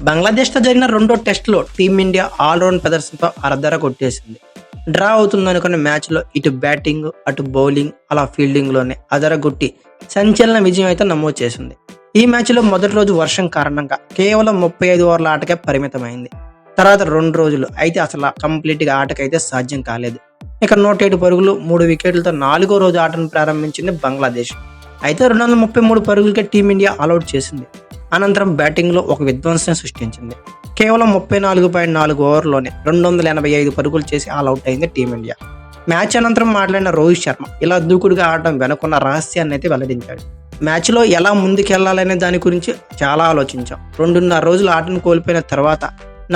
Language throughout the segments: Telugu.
బంగ్లాదేశ్‌తో జరిగిన రెండో టెస్ట్‌లో టీమిండియా ఆల్‌రౌండ్ ప్రదర్శనతో అరదర కొట్టేసింది. డ్రా అవుతుందనుకున్న మ్యాచ్‌లో ఇటు బ్యాటింగ్, అటు బౌలింగ్, అలా ఫీల్డింగ్‌లోనే అదరగొట్టి సంచలన విజయం అయితే నమోదు చేసింది. ఈ మ్యాచ్‌లో మొదటి రోజు వర్షం కారణంగా కేవలం 35 ఓవర్ల ఆటకే పరిమితమైంది. తర్వాత 2 రోజులు అయితే అసలు కంప్లీట్‌గా ఆటకైతే సాధ్యం కాలేదు. ఇక 107 పరుగులు, 3 వికెట్లతో 4గో రోజు ఆటను ప్రారంభించింది బంగ్లాదేశ్. అయితే 233 పరుగులకే టీమిండియా ఆలౌట్ చేసింది. అనంతరం బ్యాటింగ్‌లో ఒక విధ్వంసం సృష్టించింది. కేవలం 34.4 ఓవర్‌లోనే 285 పరుగులు చేసి ఆలౌట్ అయింది టీమిండియా. మ్యాచ్ అనంతరం మాట్లాడిన రోహిత్ శర్మ ఇలా దూకుడుగా ఆడటం వెనుకున్న రహస్యాన్ని అయితే వెల్లడించాడు. మ్యాచ్‌లో ఎలా ముందుకెళ్లాలనే దాని గురించి చాలా ఆలోచించాం. 2.5 రోజులు ఆటను కోల్పోయిన తర్వాత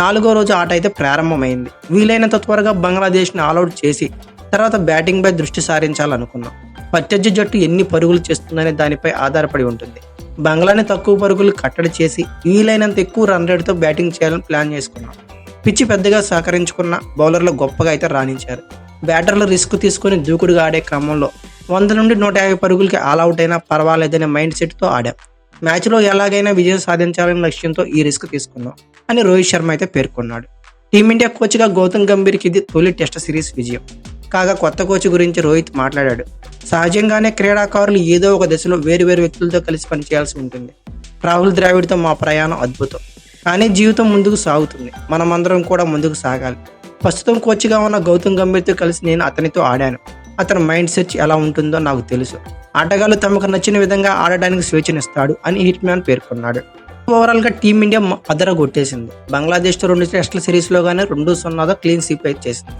4గో రోజు ఆట అయితే ప్రారంభమైంది. వీలైనంత త్వరగా బంగ్లాదేశ్‌ని ఆలౌట్ చేసి తర్వాత బ్యాటింగ్‌పై దృష్టి సారించాలనుకున్నాం. ప్రత్యర్థి జట్టు ఎన్ని పరుగులు చేస్తుందనే దానిపై ఆధారపడి ఉంటుంది. బంగ్లాని తక్కువ పరుగులు కట్టడి చేసి వీలైనంత ఎక్కువ రన్ రేటుతో బ్యాటింగ్ చేయాలని ప్లాన్ చేసుకున్నాం. పిచ్చి పెద్దగా సహకరించుకున్న బౌలర్లు గొప్పగా అయితే రాణించారు. బ్యాటర్లు రిస్క్ తీసుకుని దూకుడుగా ఆడే క్రమంలో 100 నుండి 150 పరుగులకి ఆల్అవుట్ అయినా పర్వాలేదనే మైండ్ సెట్తో ఆడాం. మ్యాచ్లో ఎలాగైనా విజయం సాధించాలనే లక్ష్యంతో ఈ రిస్క్ తీసుకున్నాం అని రోహిత్ శర్మ అయితే పేర్కొన్నాడు. టీమిండియా కోచ్గా గౌతమ్ గంభీర్కి ఇది తొలి టెస్ట్ సిరీస్ విజయం. కాగా కొత్త కోచ్ గురించి రోహిత్ మాట్లాడాడు. సహజంగానే క్రీడాకారులు ఏదో ఒక దశలో వేరువేరు వ్యక్తులతో కలిసి పనిచేయాల్సి ఉంటుంది. రాహుల్ ద్రావిడ్తో మా ప్రయాణం అద్భుతం, కానీ జీవితం ముందుకు సాగుతుంది. మనమందరం కూడా ముందుకు సాగాలి. ప్రస్తుతం కోచ్గా ఉన్న గౌతమ్ గంభీర్తో కలిసి నేను అతనితో ఆడాను. అతని మైండ్ సెట్ ఎలా ఉంటుందో నాకు తెలుసు. ఆటగాళ్లు తమకు నచ్చిన విధంగా ఆడడానికి స్వేచ్ఛనిస్తాడు అని హిట్ మ్యాన్ పేర్కొన్నాడు. ఓవరాల్ గా టీమిండియా అదరగొట్టేసింది. బంగ్లాదేశ్తో 2 టెస్టుల సిరీస్లో గానే 2-0తో క్లీన్ స్వీప్ అయితే చేసింది.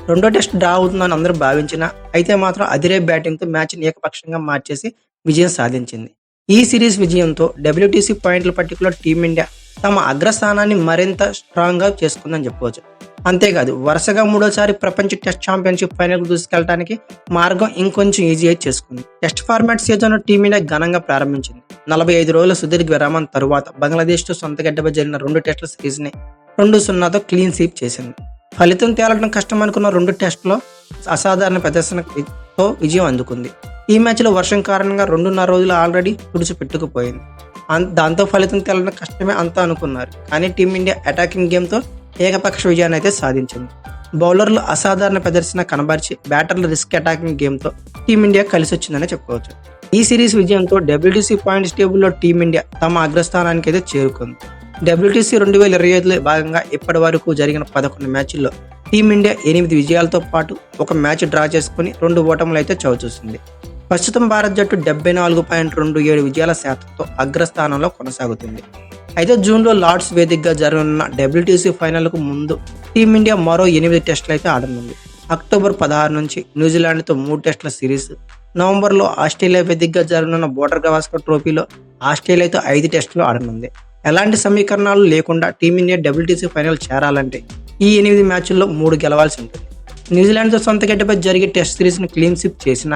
రెండో టెస్ట్ డ్రా అవుతుందని అందరూ భావించినా అయితే మాత్రం అదిరే బ్యాటింగ్తో మ్యాచ్ని ఏకపక్షంగా మార్చేసి విజయం సాధించింది. ఈ సిరీస్ విజయంతో డబ్ల్యూటీసీ పాయింట్ల పట్టికలో టీమిండియా తమ అగ్రస్థానాన్ని మరింత స్ట్రాంగ్గా చేసుకుందని చెప్పవచ్చు. అంతేకాదు వరుసగా 3వ ప్రపంచ టెస్ట్ ఛాంపియన్షిప్ ఫైనల్కు దూసుకెళ్లడానికి మార్గం ఇంకొంచెం ఈజీ అయితే చేసుకుంది. టెస్ట్ ఫార్మాట్ సీజన్ టీమిండియా ఘనంగా ప్రారంభించింది. 45 రోజుల సుదీర్ఘ విరామం తరువాత బంగ్లాదేశ్తో సొంత గడ్డపై జరిగిన 2 టెస్టుల సిరీస్ని 2-0తో క్లీన్ స్వీప్ చేసింది. ఫలితం తేలడం కష్టం అనుకున్న 2 టెస్టులో అసాధారణ ప్రదర్శనతో విజయం అందుకుంది. ఈ మ్యాచ్లో వర్షం కారణంగా 2.5 రోజులు ఆల్రెడీ తుడిచిపెట్టుకుపోయింది. దాంతో ఫలితం తేలడం కష్టమే అంతా అనుకున్నారు. కానీ టీమిండియా అటాకింగ్ గేమ్తో ఏకపక్ష విజయాన్ని అయితే సాధించింది. బౌలర్లు అసాధారణ ప్రదర్శన కనబరిచి బ్యాటర్ల రిస్క్ అటాకింగ్ గేమ్తో టీమిండియా కలిసి వచ్చిందని చెప్పుకోవచ్చు. ఈ సిరీస్ విజయంతో డబ్ల్యూటీసీ పాయింట్స్ టేబుల్లో టీమిండియా తమ అగ్రస్థానానికి అయితే చేరుకుంది. డబ్ల్యూటీసీ 2025లో భాగంగా ఇప్పటి వరకు జరిగిన 11 మ్యాచ్ల్లో టీమిండియా 8 విజయాలతో పాటు ఒక మ్యాచ్ డ్రా చేసుకుని 2 ఓటములు అయితే చవిచూసింది. ప్రస్తుతం భారత్ జట్టు 74.27 విజయాల శాతంతో అగ్రస్థానంలో కొనసాగుతుంది. అయితే జూన్లో లార్డ్స్ వేదికగా జరగనున్న డబ్ల్యూటీసీ ఫైనల్కు ముందు టీమిండియా మరో 8 టెస్టులు అయితే ఆడనుంది. అక్టోబర్ 16 నుంచి న్యూజిలాండ్తో 3 టెస్టుల సిరీస్, నవంబర్లో ఆస్ట్రేలియా వేదికగా జరగనున్న బోర్డర్ గవాస్కర్ ట్రోఫీలో ఆస్ట్రేలియాతో 5 టెస్టులు ఆడనుంది. ఎలాంటి సమీకరణాలు లేకుండా టీమిండియా డబ్ల్యూటీసీ ఫైనల్ చేరాలంటే ఈ 8 మ్యాచ్ల్లో 3 గెలవాల్సి ఉంటుంది. న్యూజిలాండ్తో సొంత గడ్డపై జరిగే టెస్ట్ సిరీస్ని క్లీన్ స్వీప్ చేసిన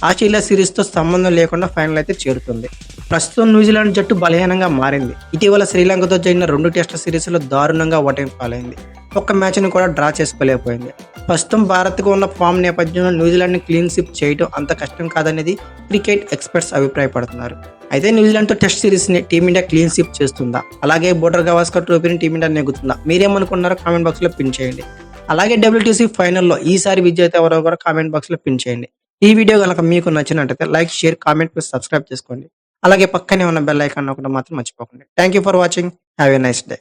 ఆస్ట్రేలియా సిరీస్తో సంబంధం లేకుండా ఫైనల్ అయితే చేరుతుంది. ప్రస్తుతం న్యూజిలాండ్ జట్టు బలహీనంగా మారింది. ఇటీవల శ్రీలంకతో జరిగిన 2 టెస్టుల సిరీస్లో దారుణంగా ఓటమి పాలైంది. ఒక్క మ్యాచ్ని కూడా డ్రా చేసుకోలేకపోయింది. ప్రస్తుతం భారత్కు ఉన్న ఫామ్ నేపథ్యంలో న్యూజిలాండ్ని క్లీన్ స్వీప్ చేయడం అంత కష్టం కాదనేది క్రికెట్ ఎక్స్పర్ట్స్ అభిప్రాయపడుతున్నారు. అయితే న్యూజిలాండ్తో టెస్ట్ సిరీస్ని టీమిండియా క్లీన్ స్వీప్ చేస్తుందా, అలాగే బోర్డర్ గవాస్కర్ ట్రోఫీని టీమిండియా నెగ్గుతుందా, మీరేమనుకున్నారో కామెంట్ బాక్స్లో పిన్ చేయండి. అలాగే డబ్ల్యూటీసీ ఫైనల్లో ఈసారి విజేత ఎవరో కూడా కామెంట్ బాక్స్లో పిన్ చేయండి. ఈ వీడియో కనుక మీకు నచ్చినట్లయితే like, share, comment plus subscribe చేసుకోండి. అలాగే పక్కనే ఉన్న బెల్ ఐకాన్ ఒకటి మాత్రం మర్చిపోకండి. Thank you for watching. Have a nice day.